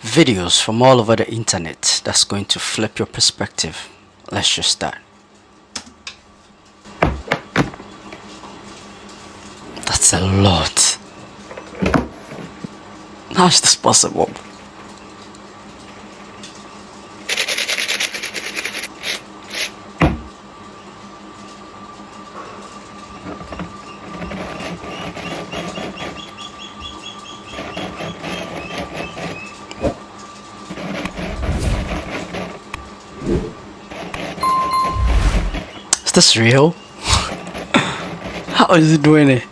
videos from all over the internet that's going to flip your perspective. Let's just start. That's a lot. How is this possible? Is this real? How is he doing it?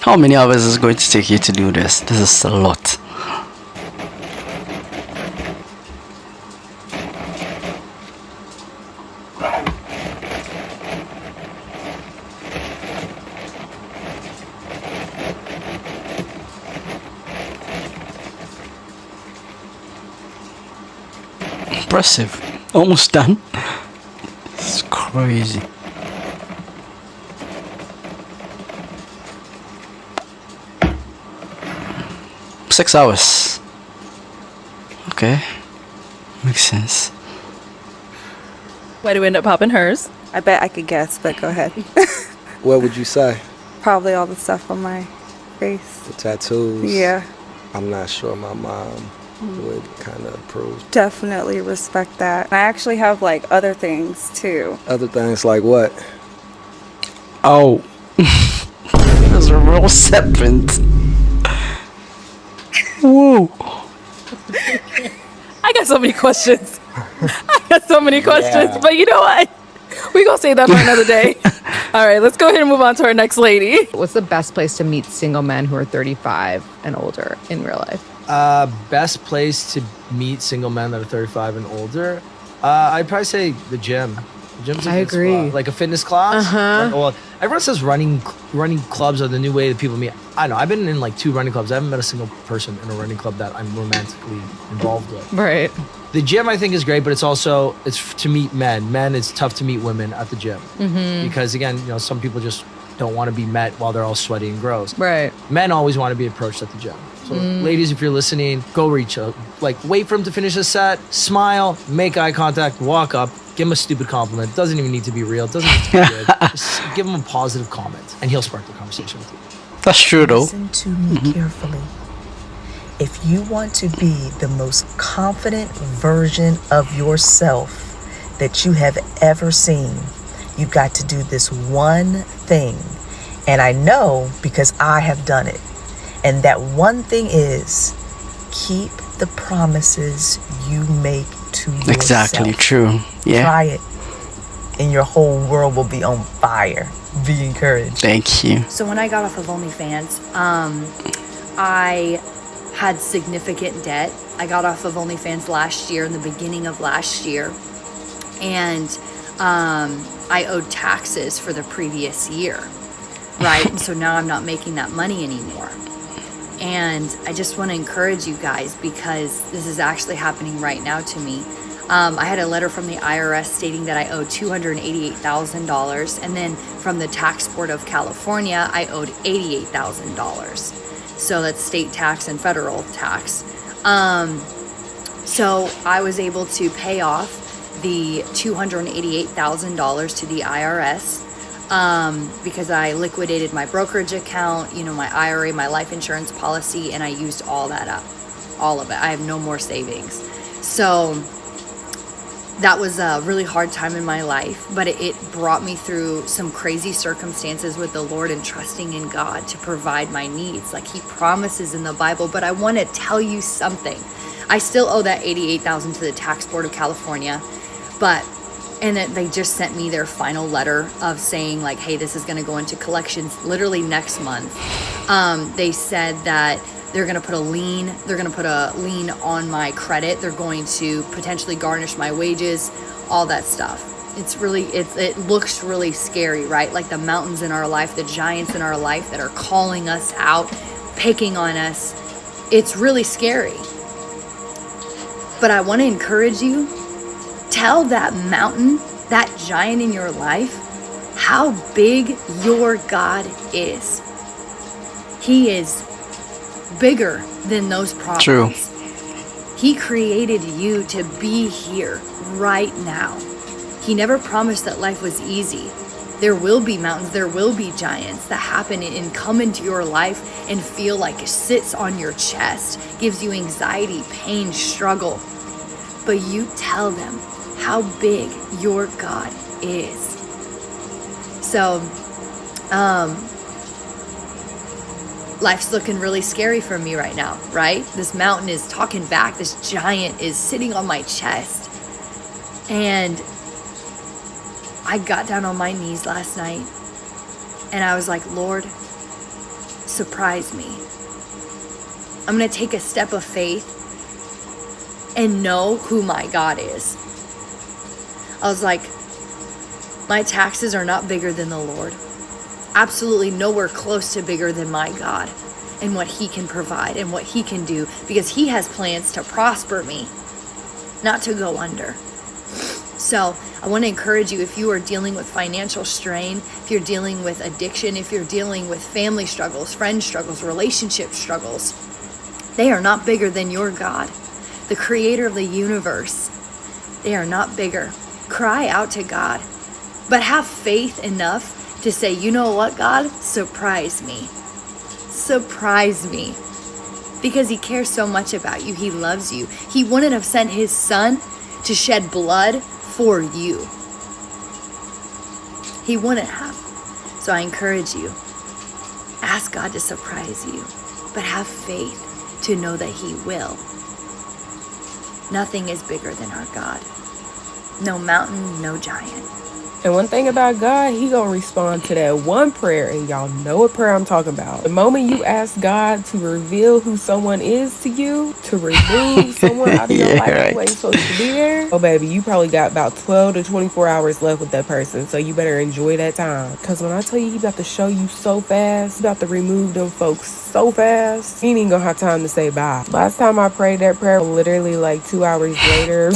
How many hours is it going to take you to do this? This is a lot. Impressive. Almost done. It's crazy. Six hours. Okay. Makes sense. Why do we end up popping hers? I bet I could guess, but go ahead. What would you say? Probably all the stuff on my face. The tattoos? Yeah, I'm not sure my mom would kind of approve. definitely respect that. I actually have like other things too. Other things like what? Oh. There's a real serpent. Whoa. I got so many questions. Yeah. But you know what? We gonna save that for another day. All right, let's go ahead and move on to our next lady. What's the best place to meet single men who are 35 and older in real life? Best place to meet single men that are 35 and older? I'd probably say the gym. The gym's a I good agree. spot. Like a fitness class. Well, everyone says running clubs are the new way that people meet. I know. I've been in like 2 running clubs. I haven't met a single person in a running club that I'm romantically involved with. Right. The gym I think is great, but it's to meet men. Men, it's tough to meet women at the gym because again, some people just don't want to be met while they're all sweaty and gross. Right. Men always want to be approached at the gym. So ladies, if you're listening, go reach out. Like wait for him to finish his set, smile, make eye contact, walk up, give him a stupid compliment. Doesn't even need to be real. Doesn't need to be good. Just give him a positive comment and he'll spark the conversation with you. That's true though. Listen to me carefully. If you want to be the most confident version of yourself that you have ever seen, you've got to do this one thing. And I know because I have done it. And that one thing is keep the promises you make to yourself. Exactly true. Yeah. Try it. And your whole world will be on fire. Be encouraged. Thank you. So when I got off of OnlyFans, I had significant debt. I got off of OnlyFans last year, in the beginning of last year, and I owed taxes for the previous year, right? And so now I'm not making that money anymore. And I just want to encourage you guys because this is actually happening right now to me. I had a letter from the IRS stating that I owed $288,000, and then from the Tax Board of California, I owed $88,000. So that's state tax and federal tax. So I was able to pay off the $288,000 to the IRS because I liquidated my brokerage account, my IRA, my life insurance policy, and I used all that up, all of it. I have no more savings. So that was a really hard time in my life, but it brought me through some crazy circumstances with the Lord and trusting in God to provide my needs like He promises in the Bible. But I want to tell you something. I still owe that $88,000 to the Tax Board of California, and then they just sent me their final letter of saying like, hey, this is going to go into collections literally next month. They said that they're going to put a lien on my credit. They're going to potentially garnish my wages, all that stuff. It looks really scary, right? Like the mountains in our life, the giants in our life that are calling us out, picking on us. It's really scary. But I want to encourage you, tell that mountain, that giant in your life, how big your God is. He is bigger than those problems. True. He created you to be here right now. He never promised that life was easy. There will be mountains, there will be giants that happen and come into your life and feel like it sits on your chest, gives you anxiety, pain, struggle. But you tell them how big your God is. So, life's looking really scary for me right now, right? This mountain is talking back. This giant is sitting on my chest. And I got down on my knees last night and I was like, Lord, surprise me. I'm going to take a step of faith and know who my God is. I was like, my taxes are not bigger than the Lord. Absolutely nowhere close to bigger than my God and what he can provide and what he can do, because he has plans to prosper me, not to go under. So I want to encourage you, if you are dealing with financial strain, if you're dealing with addiction, if you're dealing with family struggles, friend struggles, relationship struggles, they are not bigger than your God, the creator of the universe. They are not bigger. Cry out to God, but have faith enough to say, you know what, God, surprise me. Surprise me. Because he cares so much about you. He loves you. He wouldn't have sent his son to shed blood for you. He wouldn't have. So I encourage you, ask God to surprise you, but have faith to know that he will. Nothing is bigger than our God. No mountain, no giant. And one thing about God, he gonna respond to that one prayer, and y'all know what prayer I'm talking about. The moment you ask God to reveal who someone is to you, to remove someone out of your life who ain't supposed to be there, oh baby, you probably got about 12 to 24 hours left with that person, so you better enjoy that time. Because when I tell you he about to show you so fast, he about to remove them folks so fast, he ain't even gonna have time to say bye. Last time I prayed that prayer, literally like 2 hours later,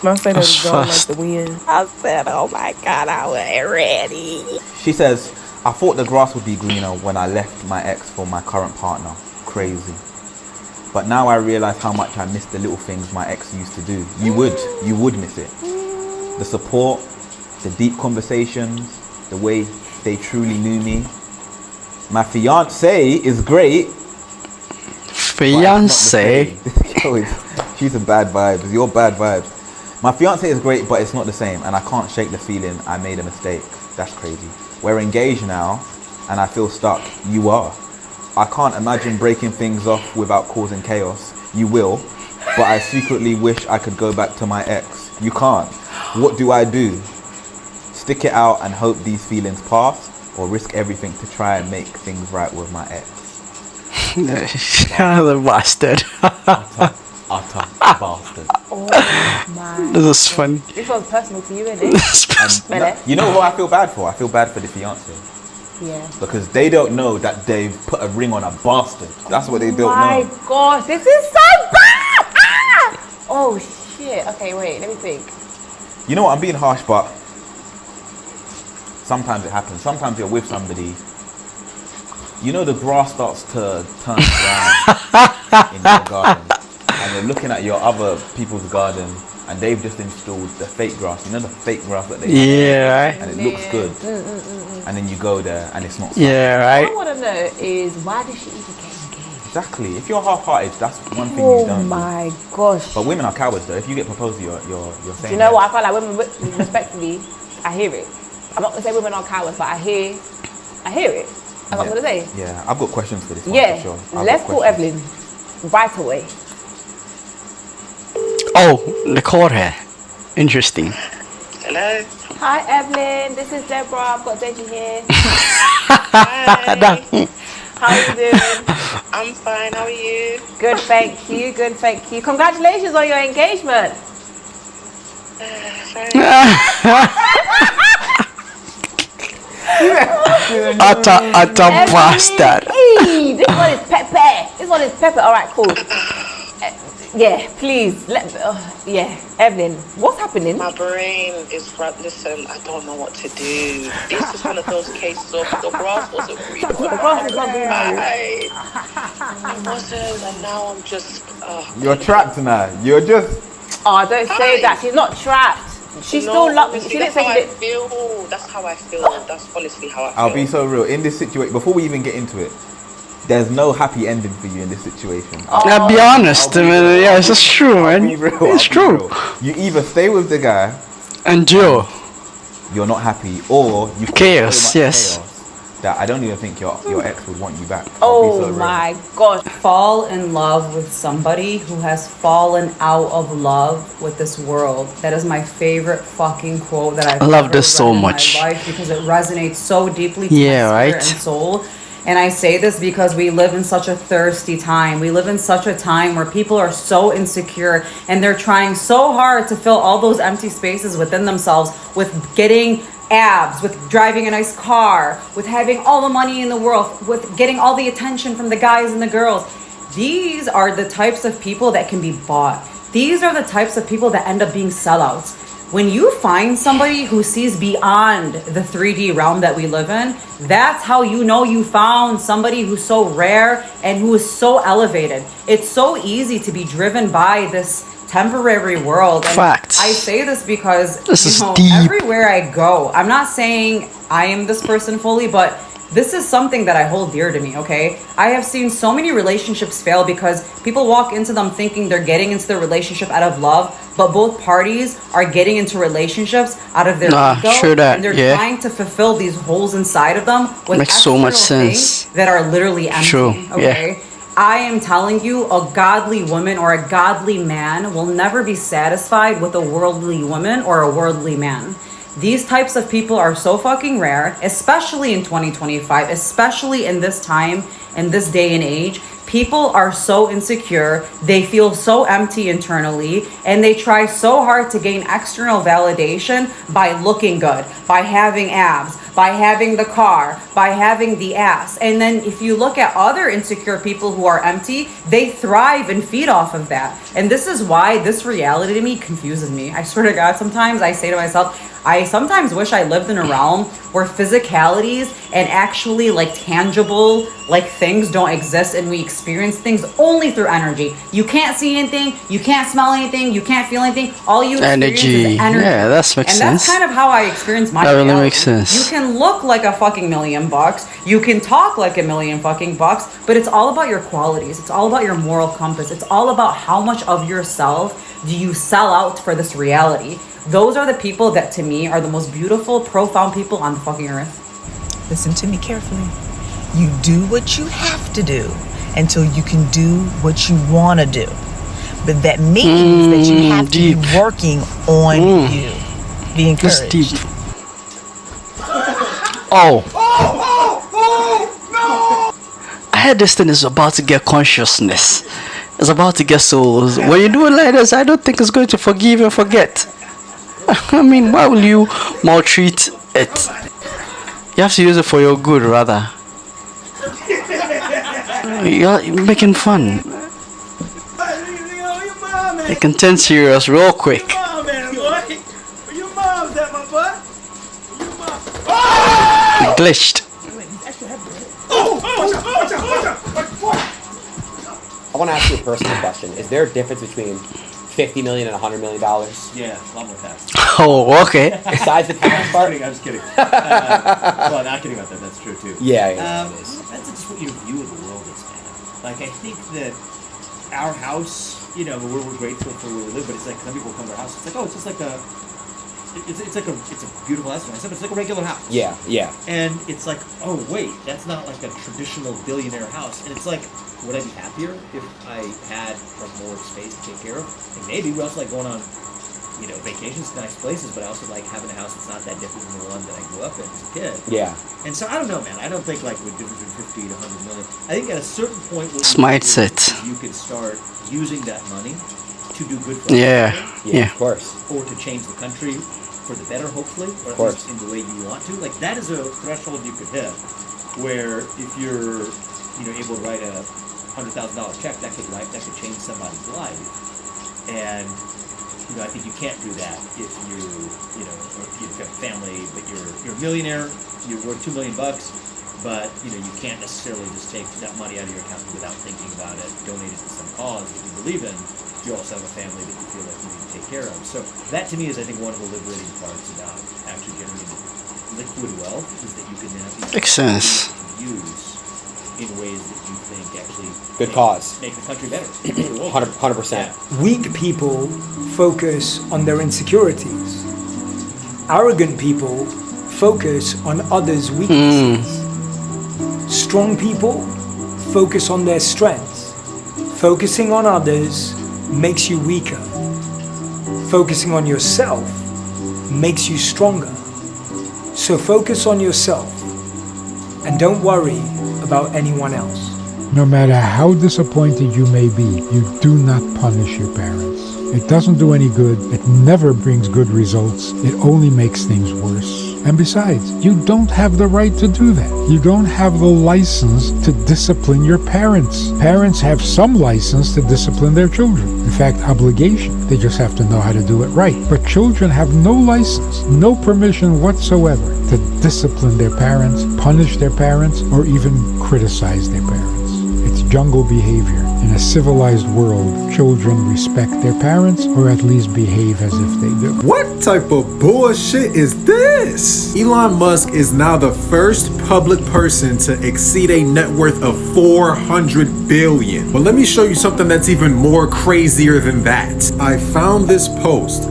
my son was gone like the wind. I said, oh my God, I wasn't ready. She says, I thought the grass would be greener when I left my ex for my current partner. Crazy. But now I realize how much I miss the little things my ex used to do. You would miss it. The support, the deep conversations, the way they truly knew me. My fiance is great. Fiance? She's a bad vibes. You're bad vibes. My fiance is great, but it's not the same, and I can't shake the feeling I made a mistake. That's crazy. We're engaged now, and I feel stuck. You are. I can't imagine breaking things off without causing chaos. You will, but I secretly wish I could go back to my ex. You can't. What do I do? Stick it out and hope these feelings pass, or risk everything to try and make things right with my ex? The bastard. Utter bastard. Oh my. This is funny. This was personal to you, isn't it? No, you know who I feel bad for? I feel bad for the fiance. Yeah. Because they don't know that they've put a ring on a bastard. That's what they don't know. My gosh, this is so bad! Ah! Oh shit. Okay, wait, let me think. You know what, I'm being harsh, but sometimes it happens. Sometimes you're with somebody, you know, the grass starts to turn brown in your garden. And you're looking at your other people's garden, and they've just installed the fake grass. You know, the fake grass that they have, and it looks good. And then you go there, and it's not. What I want to know is, why did she even get engaged? Exactly. If you're half-hearted, that's one thing you Oh don't. my gosh. But women are cowards, though. If you get proposed to, you're saying. Do you know what? I feel like women, respectfully, I hear it. I'm not gonna say women are cowards, but I hear it. That's what I'm gonna say. Yeah, I've got questions for this one. Yeah. For sure. Let's call Evelyn right away. Oh, the call her. Interesting. Hello. Hi Evelyn, this is Deborah. I've got Deji here. Hi. How are you doing? I'm fine. How are you? Good, thank you. Good, thank you. Congratulations on your engagement. Utter bastard. Hey, this one is pepper. All right, cool. Yeah, please. Evelyn, what's happening? My brain is listen, I don't know what to do. This is one of those cases of the grass wasn't green. The grass is not green, It wasn't, and now I'm just. You're trapped now. You're just. Oh, don't say that. She's not trapped. She still loves me. She That's didn't how say I feel. That's how I feel. That's honestly how I feel. I'll be so real. In this situation, before we even get into it, there's no happy ending for you in this situation. I'll be honest, man. Yeah, it's just true, man. It's true. You either stay with the guy, endure. You're not happy, or you chaos. So much Yes. chaos that I don't even think your ex would want you back. Oh my gosh. Fall in love with somebody who has fallen out of love with this world. That is my favorite fucking quote that I've I love ever this so read in much. my life because it resonates so deeply to Yeah, my spirit right? and soul. And I say this because we live in such a thirsty time. We live in such a time where people are so insecure and they're trying so hard to fill all those empty spaces within themselves with getting abs, with driving a nice car, with having all the money in the world, with getting all the attention from the guys and the girls. These are the types of people that can be bought. These are the types of people that end up being sellouts. When you find somebody who sees beyond the 3D realm that we live in, that's how you know you found somebody who's so rare and who is so elevated. It's so easy to be driven by this temporary world. And Facts. I say this because This is you know, deep. everywhere I go, I'm not saying I am this person fully, but this is something that I hold dear to me, okay? I have seen so many relationships fail because people walk into them thinking they're getting into the relationship out of love, but both parties are getting into relationships out of their ego. true that, and they're yeah. trying to fulfill these holes inside of them with Makes so much external sense. things that are literally empty, True, okay? I am telling you, a godly woman or a godly man will never be satisfied with a worldly woman or a worldly man. These types of people are so fucking rare, especially in 2025, especially in this time, in this day and age. People are so insecure, they feel so empty internally, and they try so hard to gain external validation by looking good, by having abs, by having the car, by having the ass. And then if you look at other insecure people who are empty, they thrive and feed off of that. And this is why this reality to me confuses me. I swear to God, sometimes I say to myself, I sometimes wish I lived in a realm where physicalities and actually like tangible like things don't exist and we experience things only through energy. You can't see anything, you can't smell anything, you can't feel anything. All you experience Energy. is energy. Yeah, that makes and sense. that's kind of how I experience my That really reality. makes sense. You can look like a fucking $1,000,000, you can talk like $1,000,000 fucking bucks, but it's all about your qualities. It's all about your moral compass. It's all about how much of yourself do you sell out for this reality. Those are the people that to me are the most beautiful, profound people on the fucking earth. Listen to me carefully. You do what you have to do until you can do what you want to do. But that means that you have to be working on you. Be That's encouraged. deep. Oh. I had this thing is about to get consciousness. It's about to get souls. When you do it like this, I don't think it's going to forgive and forget. I mean, why will you maltreat it? You have to use it for your good, rather. You're making fun. It can turn serious real quick. It glitched. I want to ask you a personal question. Is there a difference between $50 million and $100 million? Yeah, a lot more tax. Oh, okay. Besides the tax part? I'm just kidding. Well, not kidding about that. That's true too. Yeah. That's just what your view of the world is, man. Like, I think that our house, you know, we're grateful for where we live, but it's like some people come to our house. It's like, oh, it's just like a. It's a beautiful house. I said, it's like a regular house. Yeah. And it's like, oh wait, that's not like a traditional billionaire house. And it's like, would I be happier if I had like more space to take care of? And maybe we also like going on, you know, vacations to nice places, but I also like having a house that's not that different from the one that I grew up in as a kid. Yeah. And so I don't know, man. I don't think like with difference between 50 to 100 million. I think at a certain point, what It's you can do mindset. is you can start using that money to do good for Yeah. other people. Yeah. Of course. Or to change the country for the better, hopefully, or at course. least in the way you want to. Like that is a threshold you could hit, where if you're, you know, able to write a $100,000 check, that could change somebody's life. And I think you can't do that if you've got a family, but you're a millionaire, you're worth $2 million, but you can't necessarily just take that money out of your account without thinking about it, donate it to some cause that you believe in. You also have a family that you feel like you need to take care of. So that to me is, I think, one of the liberating parts about actually generating liquid wealth, is that you can have these Makes sense. use in ways that you think actually Good cause. make the country better. 100%. Weak people focus on their insecurities. Arrogant people focus on others' weaknesses. Strong people focus on their strengths. Focusing on others makes you weaker. Focusing on yourself makes you stronger. So focus on yourself and don't worry about anyone else. No matter how disappointed you may be, you do not punish your parents. It doesn't do any good. It never brings good results. It only makes things worse. And besides, you don't have the right to do that. You don't have the license to discipline your parents. Parents have some license to discipline their children. In fact, obligation. They just have to know how to do it right. But children have no license, no permission whatsoever to discipline their parents, punish their parents, or even criticize their parents. It's jungle behavior. In a civilized world, children respect their parents, or at least behave as if they do. What type of bullshit is this? Elon Musk is now the first public person to exceed a net worth of $400 billion. But let me show you something that's even more crazier than that. I found this post.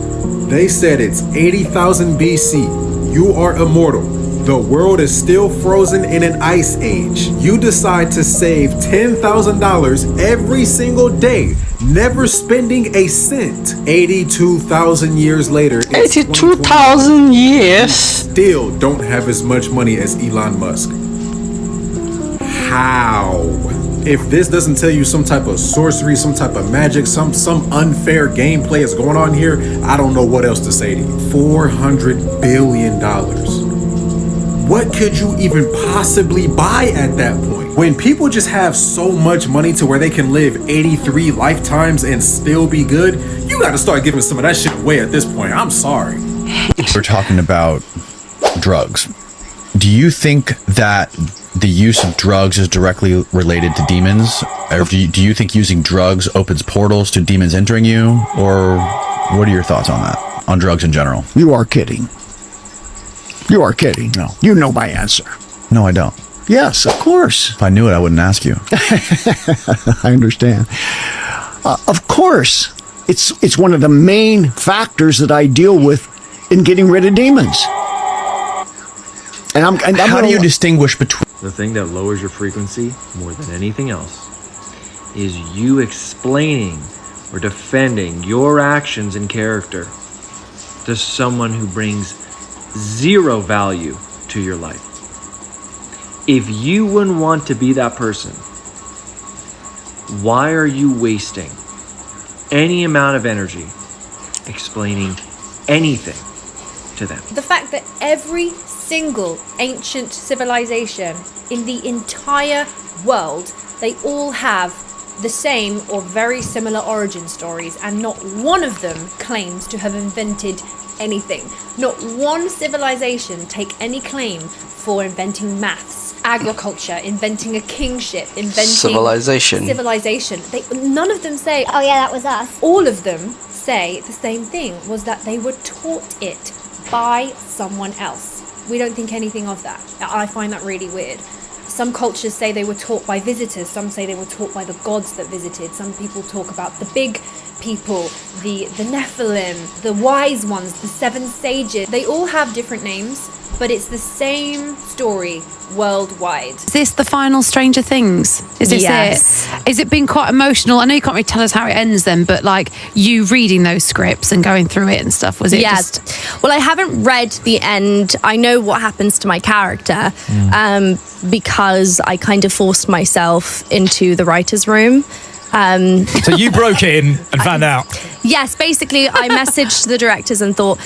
They said it's 80,000 BC. You are immortal. The world is still frozen in an ice age. You decide to save $10,000 every single day, never spending a cent. 82,000 years later, 82,000 years. Still don't have as much money as Elon Musk. How? If this doesn't tell you some type of sorcery, some type of magic, some unfair gameplay is going on here, I don't know what else to say to you. $400 billion. What could you even possibly buy at that point? When people just have so much money to where they can live 83 lifetimes and still be good, you gotta start giving some of that shit away at this point. I'm sorry. We're talking about drugs. Do you think that the use of drugs is directly related to demons? Or do you think using drugs opens portals to demons entering you? Or what are your thoughts on that? On drugs in general? You are kidding. You are kidding. No. You know my answer. No, I don't. Yes, of course. If I knew it, I wouldn't ask you. I understand. Of course. It's one of the main factors that I deal with in getting rid of demons. And how do you distinguish between... The thing that lowers your frequency more than anything else is you explaining or defending your actions and character to someone who brings zero value to your life. If you wouldn't want to be that person, why are you wasting any amount of energy explaining anything to them? The fact that every single ancient civilization in the entire world, they all have the same or very similar origin stories, and not one of them claims to have invented anything. Not one civilization take any claim for inventing maths, agriculture, inventing a kingship, inventing civilization. None of them say, oh yeah, that was us. All of them say the same thing, was that they were taught it by someone else. We don't think anything of that. I find that really weird. Some cultures say they were taught by visitors. Some say they were taught by the gods that visited. Some people talk about the big people, the Nephilim, the wise ones, the seven sages. They all have different names, but it's the same story worldwide. Is this the final Stranger Things? Is this it? Is it been quite emotional? I know you can't really tell us how it ends then, but like you reading those scripts and going through it and stuff, was it just... Well, I haven't read the end. I know what happens to my character because I kind of forced myself into the writer's room. So you broke in and found out. Yes, basically, I messaged the directors and thought,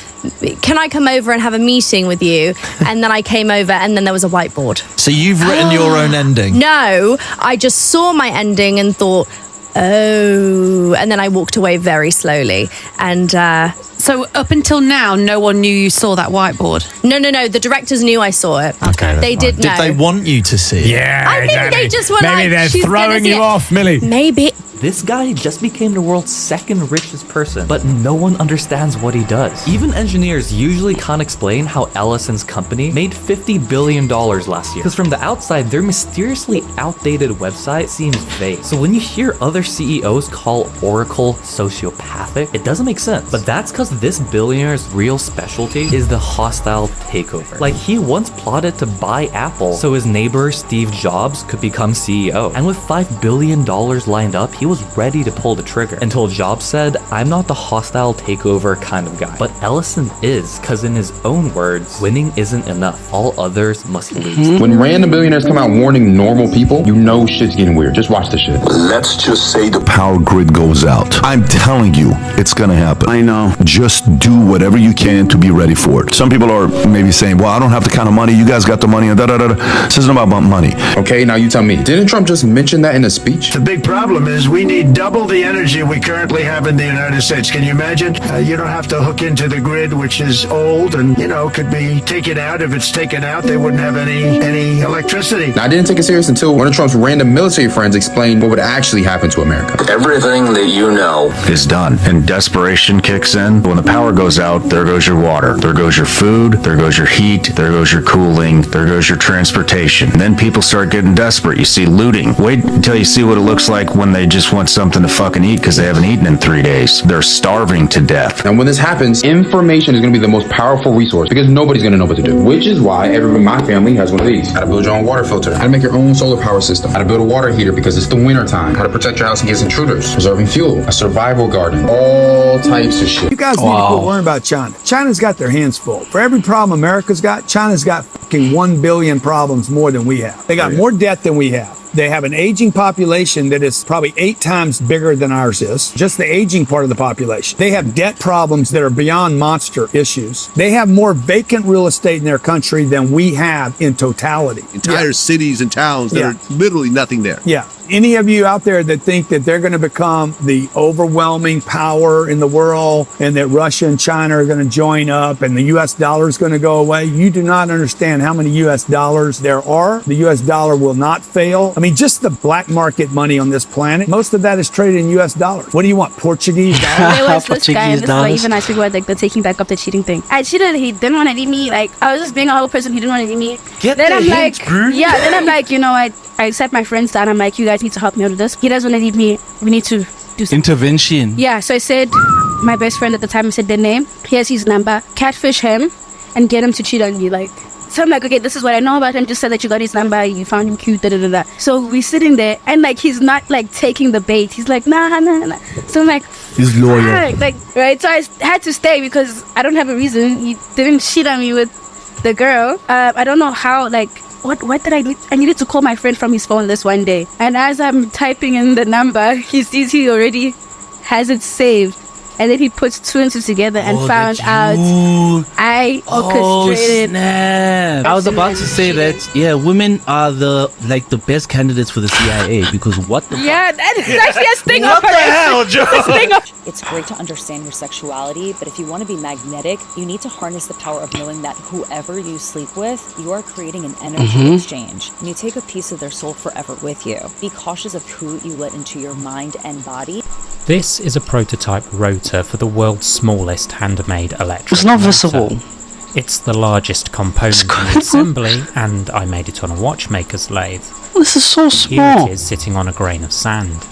can I come over and have a meeting with you? And then I came over, and then there was a whiteboard. So you've written your own ending? No, I just saw my ending and thought, oh, and then I walked away very slowly. And so up until now, no one knew you saw that whiteboard? No. The directors knew I saw it. Okay, they did know. Did they want you to see it? Yeah, I think they just were maybe like, they're she's throwing gonna see you it. off, Millie. Maybe. This guy just became the world's second richest person, but no one understands what he does. Even engineers usually can't explain how Ellison's company made $50 billion last year. Because from the outside, their mysteriously outdated website seems vague. So when you hear other CEOs call Oracle sociopathic, it doesn't make sense. But that's because this billionaire's real specialty is the hostile takeover. Like, he once plotted to buy Apple so his neighbor Steve Jobs could become CEO. And with $5 billion lined up, he was ready to pull the trigger until Jobs said, I'm not the hostile takeover kind of guy. But Ellison is, because in his own words, winning isn't enough. All others must lose. When random billionaires come out warning normal people, you know shit's getting weird. Just watch this shit. Let's just say the power grid goes out. I'm telling you, it's gonna happen. I know. Just do whatever you can to be ready for it. Some people are maybe saying, well, I don't have the kind of money. You guys got the money and da-da-da-da. This isn't about money. Okay, now you tell me. Didn't Trump just mention that in a speech? The big problem is we need double the energy we currently have in the United States. Can you imagine? You don't have to hook into the grid, which is old and, could be taken out. If it's taken out, they wouldn't have any electricity. Now, I didn't take it serious until one of Trump's random military friends explained what would actually happen to America. Everything that you know is done, and desperation kicks in. When the power goes out, there goes your water, there goes your food, there goes your heat, there goes your cooling, there goes your transportation. And then people start getting desperate. You see looting. Wait until you see what it looks like when they just want something to fucking eat because they haven't eaten in 3 days. They're starving to death. And when this happens, information is going to be the most powerful resource because nobody's going to know what to do. Which is why everyone in my family has one of these. How to build your own water filter. How to make your own solar power system. How to build a water heater because it's the winter time. How to protect your house against intruders. Preserving fuel. A survival garden. All types of shit. You guys need to quit worrying about China. China's got their hands full. For every problem America's got, China's got fucking 1 billion problems more than we have. They got more debt than we have. They have an aging population that is probably 8 times bigger than ours is. Just the aging part of the population. They have debt problems that are beyond monster issues. They have more vacant real estate in their country than we have in totality. Entire cities and towns that are literally nothing there. Yeah. Any of you out there that think that they're going to become the overwhelming power in the world and that Russia and China are going to join up and the U.S. dollar is going to go away, you do not understand how many U.S. dollars there are. The U.S. dollar will not fail. I mean, just the black market money on this planet, most of that is traded in U.S. dollars. What do you want, Portuguese dollars? There was this guy, and this is like even I speak about like the taking back up the cheating thing. I cheated, he didn't want to leave me. Like, I was just being a whole person, he didn't want to leave me. Then I'm like, I accept my friends down. I'm like, you guys need to help me out with this. He doesn't want to leave me. We need to do something. Intervention. Yeah, so I said, my best friend at the time, I said their name. Here's his number. Catfish him and get him to cheat on me. Like, so I'm like, okay, this is what I know about him. Just said that you got his number, you found him cute, da-da-da-da. So we're sitting there, and like, he's not like taking the bait. He's like, nah. So I'm like, he's loyal. Right? So I had to stay because I don't have a reason. He didn't cheat on me with the girl. I don't know how, like, what did I do? I needed to call my friend from his phone this one day. And as I'm typing in the number, he sees he already has it saved. And then he puts 2 and 2 together and found out I orchestrated. Snap. I was about to say that, women are the best candidates for the CIA because what the Yeah, that is actually a sting What of the hell, Joe? It's great to understand your sexuality, but if you want to be magnetic, you need to harness the power of knowing that whoever you sleep with, you are creating an energy exchange. And you take a piece of their soul forever with you. Be cautious of who you let into your mind and body. This is a prototype rotor for the world's smallest handmade electric It's not motor. visible. It's the largest component in the assembly, and I made it on a watchmaker's lathe. This is so Here small. it is sitting on a grain of sand.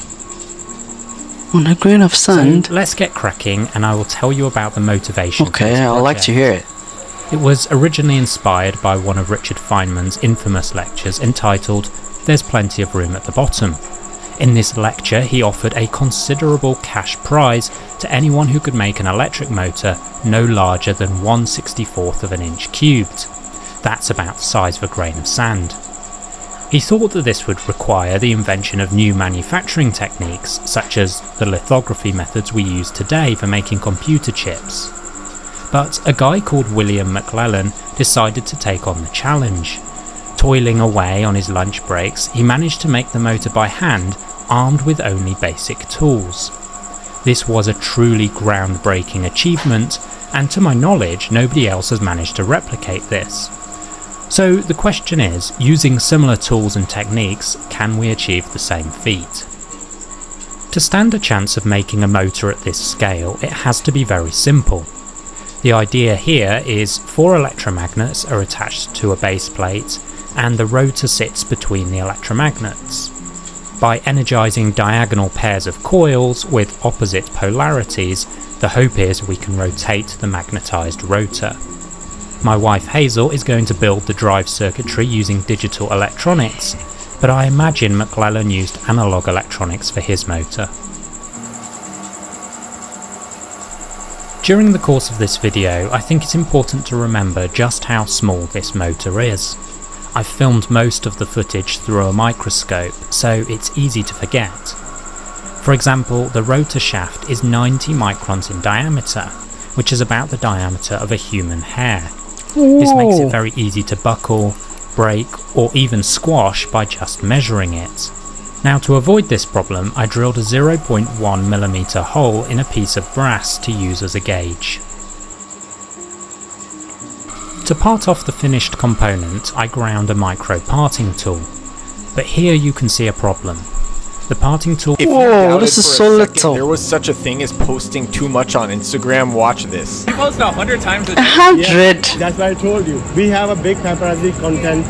On a grain of sand? So let's get cracking, and I will tell you about the motivation for Okay, this I'd like to project. hear it. It was originally inspired by one of Richard Feynman's infamous lectures entitled There's Plenty of Room at the Bottom. In this lecture, he offered a considerable cash prize to anyone who could make an electric motor no larger than 1/64 of an inch cubed. That's about the size of a grain of sand. He thought that this would require the invention of new manufacturing techniques, such as the lithography methods we use today for making computer chips. But a guy called William McLellan decided to take on the challenge. Toiling away on his lunch breaks, he managed to make the motor by hand, armed with only basic tools. This was a truly groundbreaking achievement, and to my knowledge, nobody else has managed to replicate this. So the question is, using similar tools and techniques, can we achieve the same feat? To stand a chance of making a motor at this scale, it has to be very simple. The idea here is 4 electromagnets are attached to a base plate, and the rotor sits between the electromagnets. By energizing diagonal pairs of coils with opposite polarities, the hope is we can rotate the magnetized rotor. My wife Hazel is going to build the drive circuitry using digital electronics, but I imagine McLellan used analog electronics for his motor. During the course of this video, I think it's important to remember just how small this motor is. I've filmed most of the footage through a microscope, so it's easy to forget. For example, the rotor shaft is 90 microns in diameter, which is about the diameter of a human hair. This makes it very easy to buckle, break, or even squash by just measuring it. Now, to avoid this problem, I drilled a 0.1mm hole in a piece of brass to use as a gauge. To part off the finished component, I ground a micro parting tool, but here you can see a problem. The parting tool. Whoa, this is so little. There was such a thing as posting too much on Instagram. Watch this. You post 100 times a day. 100. Yeah, that's why I told you. We have a big paparazzi content,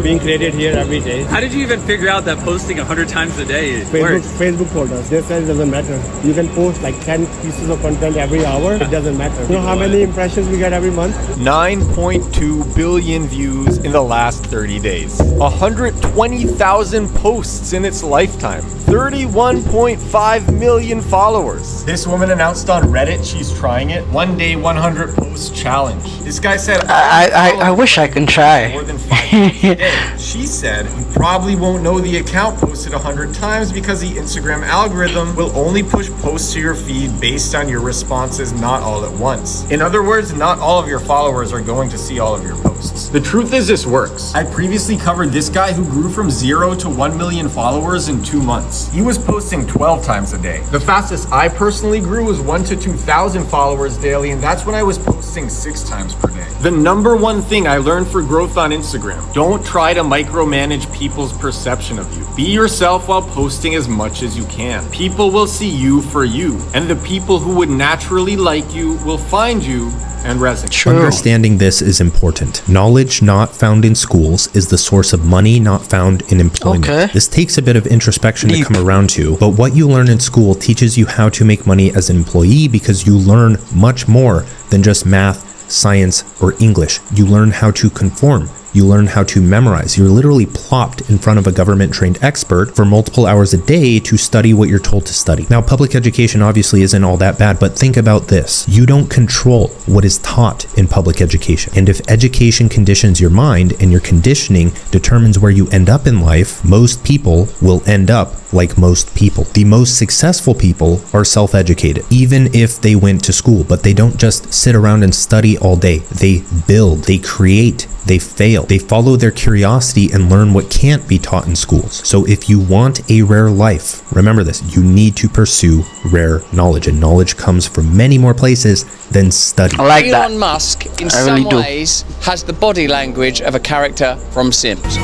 being created here every day. How did you even figure out that posting 100 times a day works? Facebook told us. They said it doesn't matter. You can post like 10 pieces of content every hour. It doesn't matter. You know how many impressions we get every month? 9.2 billion views in the last 30 days. 120,000 posts in its lifetime. 31.5 million followers. This woman announced on Reddit she's trying it. 1 day, 100 posts challenge. This guy said, I wish I can try. More than 5 posts a day. She said, you probably won't know the account posted 100 times because the Instagram algorithm will only push posts to your feed based on your responses, not all at once. In other words, not all of your followers are going to see all of your posts. The truth is this works. I previously covered this guy who grew from 0 to 1 million followers in 2 months. He was posting 12 times a day. The fastest I personally grew was 1 to 2,000 followers daily, and that's when I was posting 6 times per day. The number one thing I learned for growth on Instagram: don't try to micromanage people's perception of you. Be yourself while posting as much as you can. People will see you for you, and the people who would naturally like you will find you and resonate. Understanding this is important. Knowledge not found in schools is the source of money not found in employment. Okay. This takes a bit of introspection to come around to, but what you learn in school teaches you how to make money as an employee because you learn much more than just math, science, or English. You learn how to conform. You learn how to memorize. You're literally plopped in front of a government-trained expert for multiple hours a day to study what you're told to study. Now, public education obviously isn't all that bad, but think about this. You don't control what is taught in public education. And if education conditions your mind and your conditioning determines where you end up in life, most people will end up like most people. The most successful people are self-educated, even if they went to school, but they don't just sit around and study all day. They build, they create, they fail. They follow their curiosity and learn what can't be taught in schools. So if you want a rare life, remember this, you need to pursue rare knowledge, and knowledge comes from many more places than study. I like that. Elon Musk, in some ways, has the body language of a character from Sims.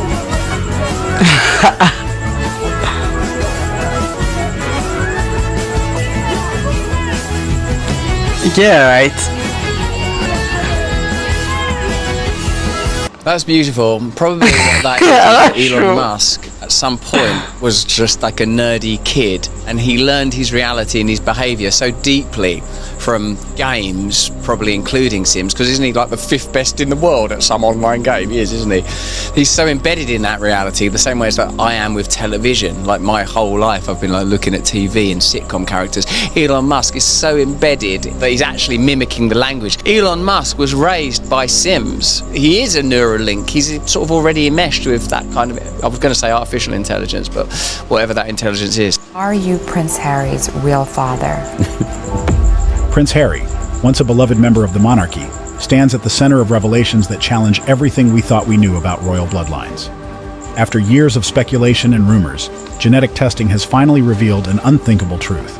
Yeah, right. That's beautiful. Probably what that is, Elon Musk at some point was just like a nerdy kid, and he learned his reality and his behavior so deeply from games, probably including Sims, because isn't he like the 5th best in the world at some online game? He is, isn't he? He's so embedded in that reality, the same way as that I am with television. Like my whole life I've been like looking at TV and sitcom characters. Elon Musk is so embedded that he's actually mimicking the language. Elon Musk was raised by Sims. He is a Neuralink. He's sort of already enmeshed with that kind of, I was going to say artificial intelligence, but whatever that intelligence is. Are you Prince Harry's real father? Prince Harry, once a beloved member of the monarchy, stands at the center of revelations that challenge everything we thought we knew about royal bloodlines. After years of speculation and rumors, genetic testing has finally revealed an unthinkable truth.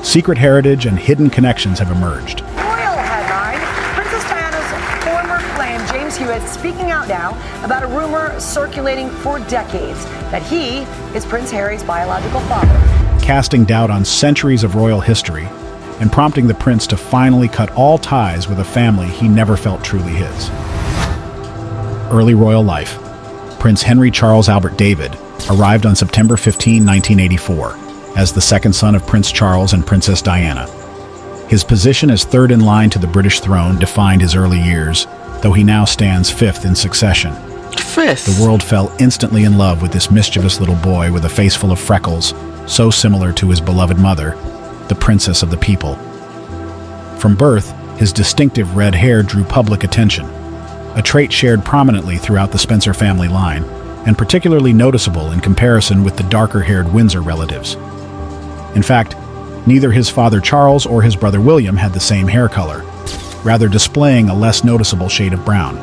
Secret heritage and hidden connections have emerged. Royal headline, Princess Diana's former flame, James Hewitt, speaking out now about a rumor circulating for decades that he is Prince Harry's biological father. Casting doubt on centuries of royal history and prompting the prince to finally cut all ties with a family he never felt truly his. Early royal life. Prince Henry Charles Albert David arrived on September 15, 1984, as the second son of Prince Charles and Princess Diana. His position as third in line to the British throne defined his early years, though he now stands 5th in succession. 5th? The world fell instantly in love with this mischievous little boy with a face full of freckles, so similar to his beloved mother, the princess of the people. From birth, his distinctive red hair drew public attention, a trait shared prominently throughout the Spencer family line, and particularly noticeable in comparison with the darker-haired Windsor relatives. In fact, neither his father Charles or his brother William had the same hair color, rather displaying a less noticeable shade of brown.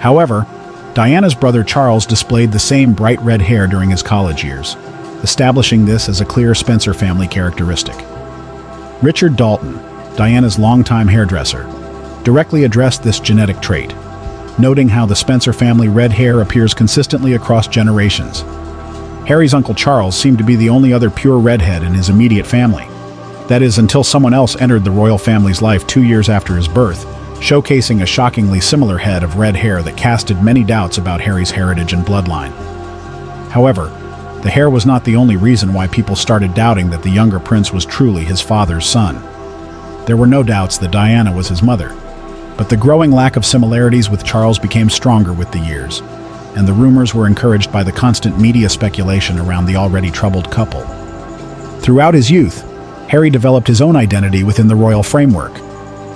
However, Diana's brother Charles displayed the same bright red hair during his college years, establishing this as a clear Spencer family characteristic. Richard Dalton, Diana's longtime hairdresser, directly addressed this genetic trait, noting how the Spencer family red hair appears consistently across generations. Harry's uncle Charles seemed to be the only other pure redhead in his immediate family. That is, until someone else entered the royal family's life 2 years after his birth, showcasing a shockingly similar head of red hair that casted many doubts about Harry's heritage and bloodline. However, the hair was not the only reason why people started doubting that the younger prince was truly his father's son. There were no doubts that Diana was his mother, but the growing lack of similarities with Charles became stronger with the years, and the rumors were encouraged by the constant media speculation around the already troubled couple. Throughout his youth, Harry developed his own identity within the royal framework,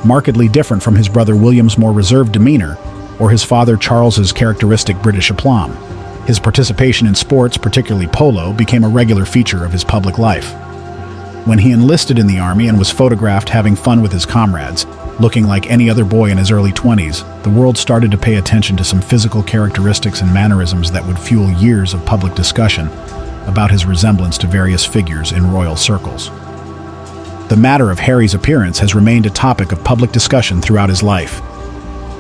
markedly different from his brother William's more reserved demeanor or his father Charles's characteristic British aplomb. His participation in sports, particularly polo, became a regular feature of his public life. When he enlisted in the army and was photographed having fun with his comrades, looking like any other boy in his early 20s, the world started to pay attention to some physical characteristics and mannerisms that would fuel years of public discussion about his resemblance to various figures in royal circles. The matter of Harry's appearance has remained a topic of public discussion throughout his life.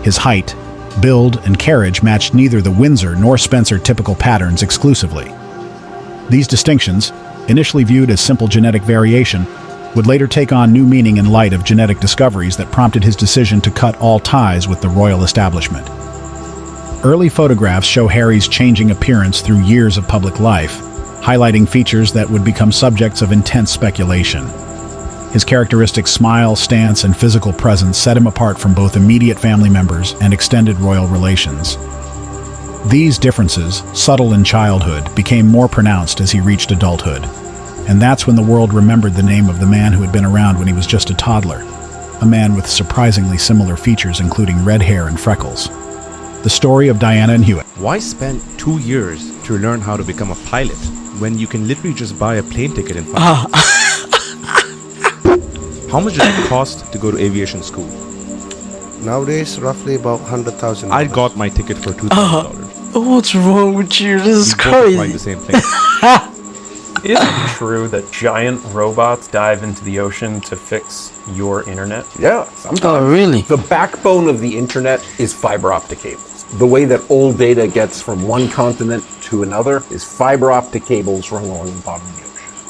His height, build, and carriage matched neither the Windsor nor Spencer typical patterns exclusively. These distinctions, initially viewed as simple genetic variation, would later take on new meaning in light of genetic discoveries that prompted his decision to cut all ties with the royal establishment. Early photographs show Harry's changing appearance through years of public life, highlighting features that would become subjects of intense speculation. His characteristic smile, stance, and physical presence set him apart from both immediate family members and extended royal relations. These differences, subtle in childhood, became more pronounced as he reached adulthood. And that's when the world remembered the name of the man who had been around when he was just a toddler, a man with surprisingly similar features including red hair and freckles. The story of Diana and Hewitt. Why spend 2 years to learn how to become a pilot when you can literally just buy a plane ticket in 5 minutes? How much does it cost to go to aviation school? Nowadays, roughly about $100,000. I got my ticket for $2,000. What's wrong with you? This is crazy. Flying the same plane. Is it true that giant robots dive into the ocean to fix your internet? Yeah, sometimes. Oh, really? The backbone of the internet is fiber optic cables. The way that all data gets from one continent to another is fiber optic cables run along the bottom of the ocean.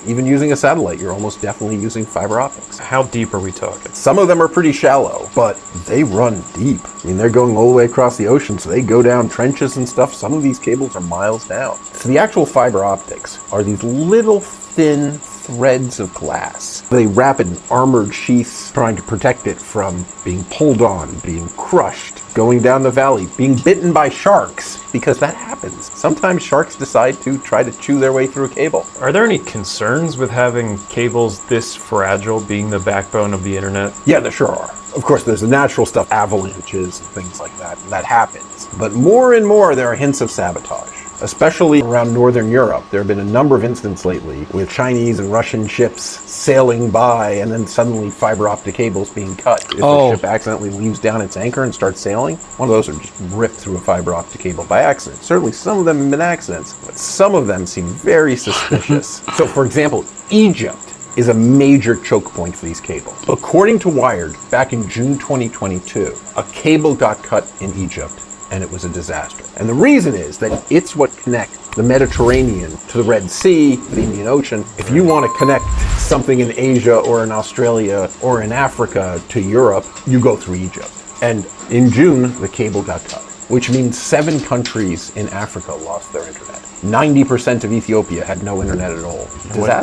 Even using a satellite, you're almost definitely using fiber optics. How deep are we talking? Some of them are pretty shallow, but they run deep. I mean, they're going all the way across the ocean, so they go down trenches and stuff. Some of these cables are miles down. So the actual fiber optics are these little thin threads of glass. They wrap it in armored sheaths, trying to protect it from being pulled on, being crushed, going down the valley, being bitten by sharks, because that happens. Sometimes sharks decide to try to chew their way through a cable. Are there any concerns with having cables this fragile being the backbone of the internet? Yeah, there sure are. Of course, there's the natural stuff, avalanches and things like that, and that happens. But more and more there are hints of sabotage. Especially around Northern Europe. There have been a number of incidents lately with Chinese and Russian ships sailing by and then suddenly fiber optic cables being cut. If the ship accidentally leaves down its anchor and starts sailing, one of those are just ripped through a fiber optic cable by accident. Certainly some of them have been accidents, but some of them seem very suspicious. So for example, Egypt is a major choke point for these cables. According to Wired, back in June 2022, a cable got cut in Egypt, and it was a disaster. And the reason is that it's what connects the Mediterranean to the Red Sea, the Indian Ocean. If you want to connect something in Asia or in Australia or in Africa to Europe, you go through Egypt. And in June, the cable got cut, which means 7 countries in Africa lost their internet. 90% of Ethiopia had no internet at all.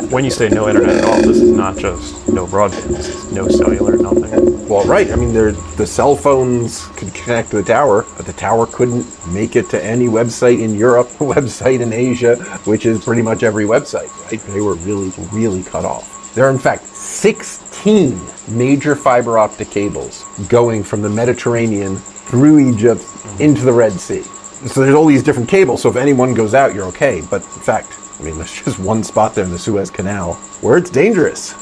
When you say no internet at all, this is not just no broadband, this is no cellular, nothing. Well, right. I mean, the cell phones could connect to the tower, but the tower couldn't make it to any website in Europe, website in Asia, which is pretty much every website, right? They were really, really cut off. There are, in fact, 16 major fiber optic cables going from the Mediterranean through Egypt into the Red Sea. So there's all these different cables, so if any one goes out, you're okay. But in fact, I mean, there's just one spot there in the Suez Canal where it's dangerous.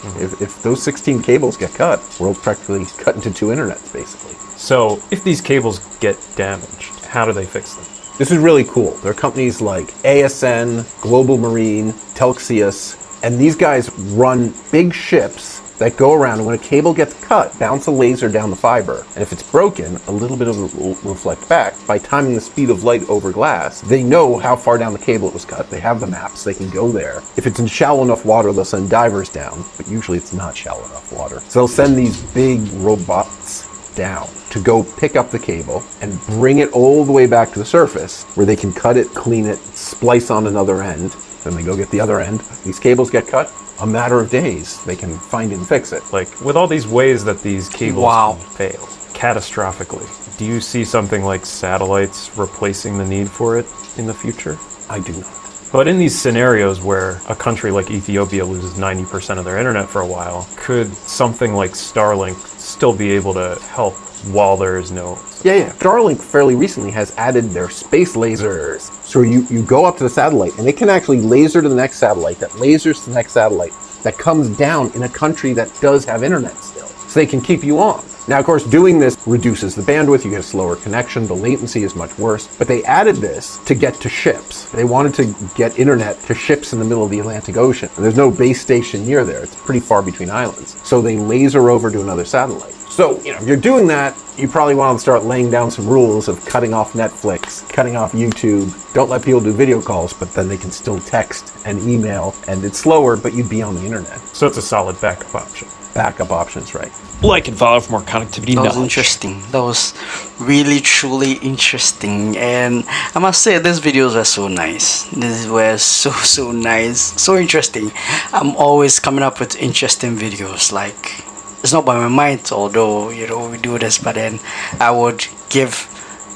If those 16 cables get cut, the world's practically cut into 2 internets, basically. So if these cables get damaged, how do they fix them? This is really cool. There are companies like ASN, Global Marine, Telxius, and these guys run big ships that go around, and when a cable gets cut, bounce a laser down the fiber. And if it's broken, a little bit of it will reflect back. By timing the speed of light over glass, they know how far down the cable it was cut. They have the maps, they can go there. If it's in shallow enough water, they'll send divers down, but usually it's not shallow enough water. So they'll send these big robots down to go pick up the cable and bring it all the way back to the surface, where they can cut it, clean it, splice on another end. Then they go get the other end. These cables get cut. A matter of days, they can find it and fix it. Like, with all these ways that these cables fail, catastrophically, do you see something like satellites replacing the need for it in the future? I do not. But in these scenarios where a country like Ethiopia loses 90% of their internet for a while, could something like Starlink still be able to help while there is no... Yeah. Starlink fairly recently has added their space lasers. So you go up to the satellite, and it can actually laser to the next satellite, that lasers to the next satellite, that comes down in a country that does have internet still. So they can keep you on. Now, of course, doing this reduces the bandwidth, you get a slower connection, the latency is much worse. But they added this to get to ships. They wanted to get internet to ships in the middle of the Atlantic Ocean. And there's no base station near there. It's pretty far between islands. So they laser over to another satellite. So, if you're doing that, you probably want to start laying down some rules of cutting off Netflix, cutting off YouTube. Don't let people do video calls, but then they can still text and email, and it's slower, but you'd be on the internet. So it's a solid backup option. Backup options, right. Like and follow for more connectivity That knowledge. was interesting. That was really, truly interesting. And I must say, these videos were so nice. These were so nice. So interesting. I'm always coming up with interesting videos. Like, it's not by my mind, although, we do this, but then I would give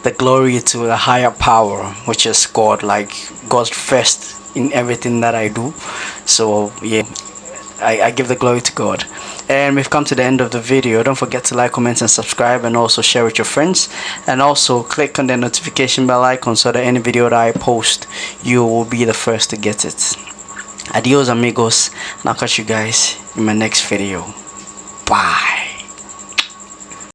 the glory to a higher power, which is God. Like, God's first in everything that I do. So, yeah, I give the glory to God. And we've come to the end of the video. Don't forget to like, comment, and subscribe, and also share with your friends. And also click on the notification bell icon so that any video that I post, you will be the first to get it. Adios, amigos, and I'll catch you guys in my next video. Bye.